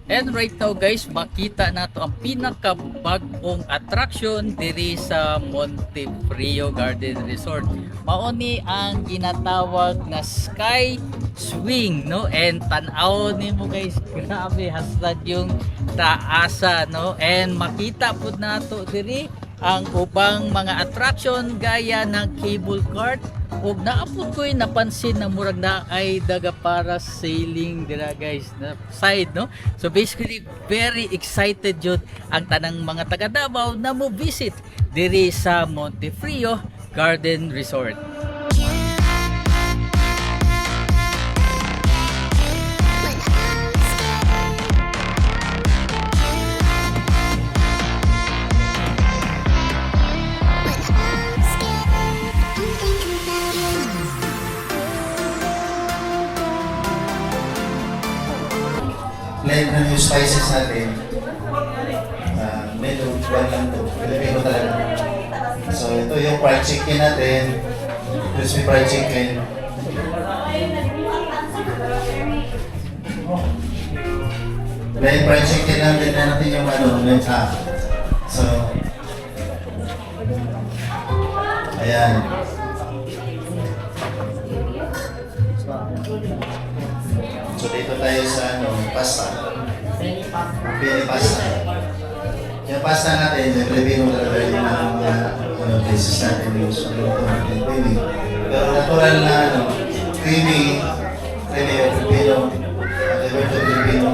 And right now guys, makita nato ang pinakabag-ong attraction diri sa Montefrio Garden Resort. Mao ni ang ginatawag na Sky Swing, no? And tan-aw nimo guys, grabe hasad yung taasa, no? And makita pud nato diri ang ubang mga attraction gaya ng cable cart, ug naapod ko'y napansin na murag na ay daga para sailing dira guys na side, no? So basically very excited jud ang tanang mga taga Davao na mo visit diri sa Montefrio Garden Resort. Blend ng yung spices natin. Medyo buwan lang ito. Pilipino talaga. So ito yung fried chicken natin. Crispy fried chicken. Blend fried chicken natin na natin yung blend half. So, ayan. So dito tayo sa pasta. Pili pasta. Yung pasta natin, yung Pilipino talaga yung mga places natin yung luto natin. Pero natural na creamy yung Pilipino. At iba ito Pilipino.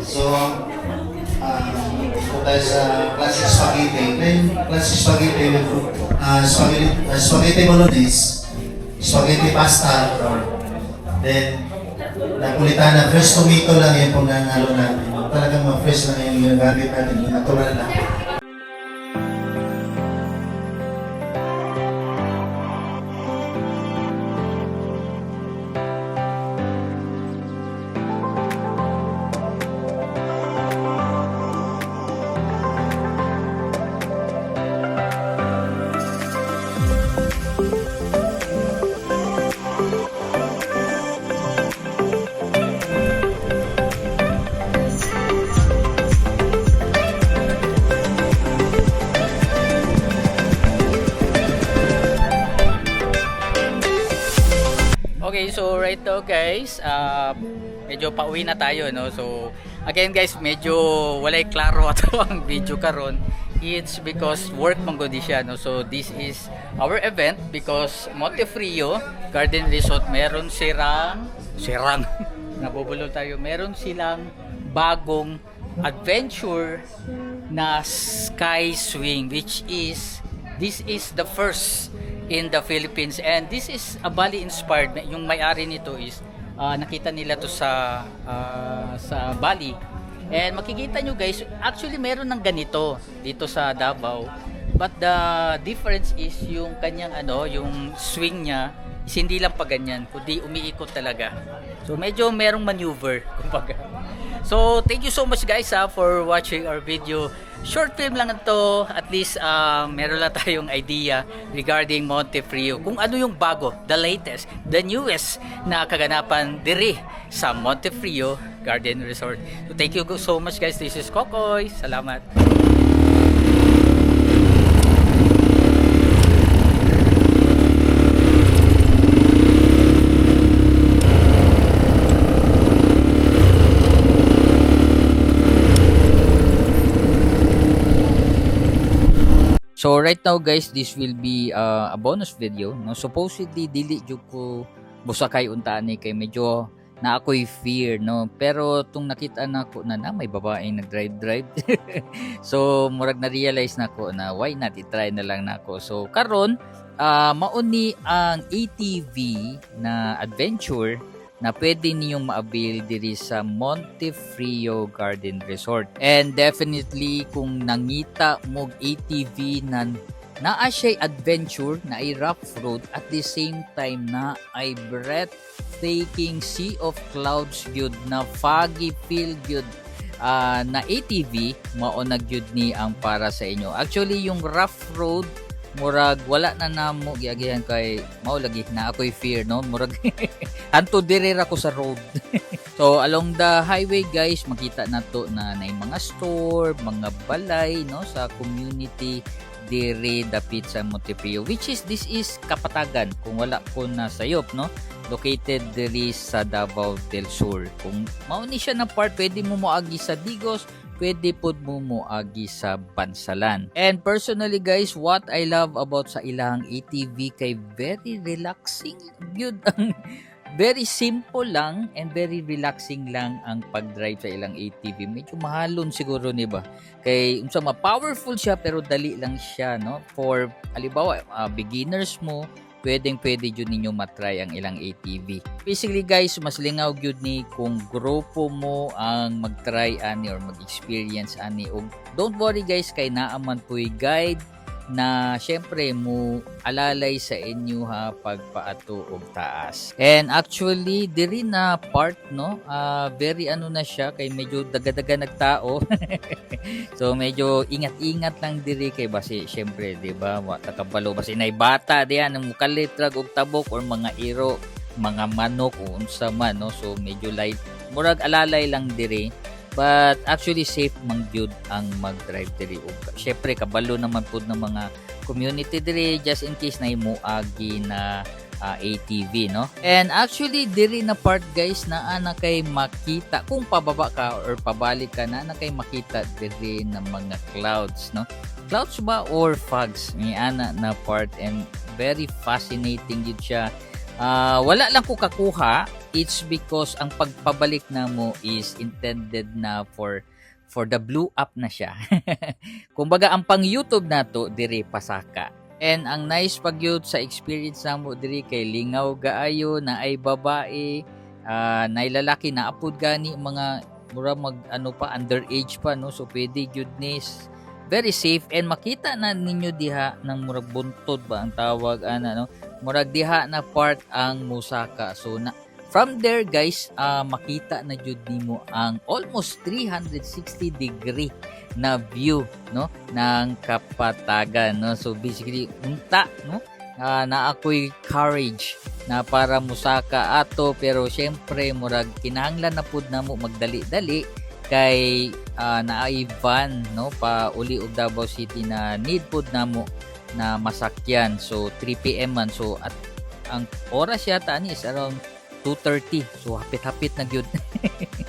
So, ito tayo sa classic spaghetti. Then, classic spaghetti with spaghetti bolognese. Spaghetti pasta. Then, nakulitan na fresh tomato lang yan kung nangalo natin. Talagang mga fresh lang yung ginagamit natin, yung natural lang. Okay, so right now guys, medyo pauwi na tayo, no? So again guys, medyo walay klaro ato ang video karon. It's because work man gud siya, no? So this is our event because Montefrio Garden Resort meron sirang nabubulol tayo. Meron silang bagong adventure na Sky Swing, which is this is the first in the Philippines, and this is a Bali inspired. Yung may-ari nito is nakita nila to sa Bali, and makikita nyo guys, actually meron ng ganito dito sa Davao, but the difference is yung kanyang yung swing niya is hindi lang pa ganyan, kundi umiikot talaga. So medyo merong maneuver kumbaga. So thank you so much guys for watching our video. Short film lang ito, at least meron lang tayong idea regarding Montefrio, kung ano yung bago, the latest, the newest na kaganapan diri sa Montefrio Garden Resort. So thank you so much guys. This is Kokoy. Salamat. So right now guys, this will be a bonus video, no? Supposedly dili jud ko busakay untani kay medyo na ako'y fear, no? Pero tung nakita nako na may babaeng nag-drive. So murag na realize nako na why not i-try na lang nako. So karon mauni ang ATV na adventure na pwede niyong ma-avail diri sa Montefrio Garden Resort. And definitely kung nangita mo ATV na naa siya'y adventure, na ay rough road, at the same time na ay breathtaking sea of clouds yun, na foggy feel yun, na ATV, maunag yun ni ang para sa inyo. Actually yung rough road murag wala na namo giagihan kay mao lagi na ako'y fear no murag anto dire ra ko sa road. So along the highway guys makita nato na nay mga store, mga balay no sa community dire dapit sa Montepio, which is this is Kapatagan kung wala ko na sayop no, located diri sa Davao del Sur. Kung mao ni siya na part pwede mo moagi sa Digos, pwede pod mo moagi sa Bansalan. And personally guys, what I love about sa ilang ATV kay very relaxing gyud ang very simple lang and very relaxing lang ang pag-drive sa ilang ATV. Medyo mahalon siguro ni ba? Kay unsa ma-powerful siya pero dali lang siya no. For halimbawa beginners mo, pwede jud ninyo matry ang ilang ATV. Basically guys, mas lingaw gyud ni kung grupo mo ang mag-try ani or mag-experience ani. Og don't worry guys kay naaman puy guide na syempre mo alalay sa inyo ha pagpaato og taas. And actually diri na part no, very ano na siya kay medyo dagadaga nagtao. So medyo ingat-ingat lang diri kay basi syempre di ba wa takabalo basi nay bata diyan ang mukalit rag og tabok or mga iro, mga manok o unsa man no. So medyo light murag alalay lang diri. But actually safe man gyud ang mag-drive diri og syempre kabalo naman pud ng mga community diri just in case na moagi na ATV no. And actually diri na part guys na ana kay makita kung pababa ka or pabalik ka na kay makita diri ng mga clouds no. Clouds ba or fogs ni ana na part and very fascinating gyud siya. Wala lang ko kakuha. It's because ang pagpabalik na mo is intended na for the blue up na siya. Kumbaga ang pang YouTube nato diri pasaka. And ang nice pagyud sa experience namo diri kay lingaw gaayo na ay babae, na lalaki na apod gani mga mura mag ano pa underage pa no. So pwede gyud ni very safe and makita na ninyo diha ng murag buntod ba ang tawag ana no. Murag diha na part ang Musaka. So from there guys, makita na jud nimo ang almost 360 degree na view no ng Kapatagan no. So basically unta no, na ako'y courage na para Musaka ato pero syempre murag kinahanglan na pud namo magdali-dali kay naay van no pa uli og Davao City na need pud namo na masakyan. So 3 PM man. So at ang oras yata ni is around 2:30. So hapit-hapit na gyud.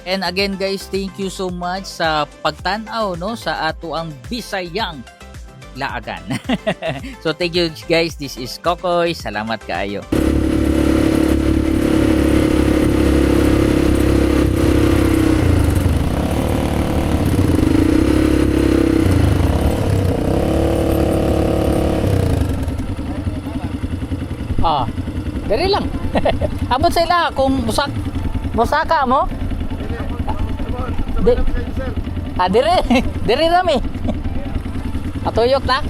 And again guys, thank you so much sa pagtan-aw no sa ato ang Bisayang Laagan. So thank you guys. This is Kokoy. Salamat kaayo. Dali lang. Abot sa ila kung musaka mo. Dire rami. Atuyok ta.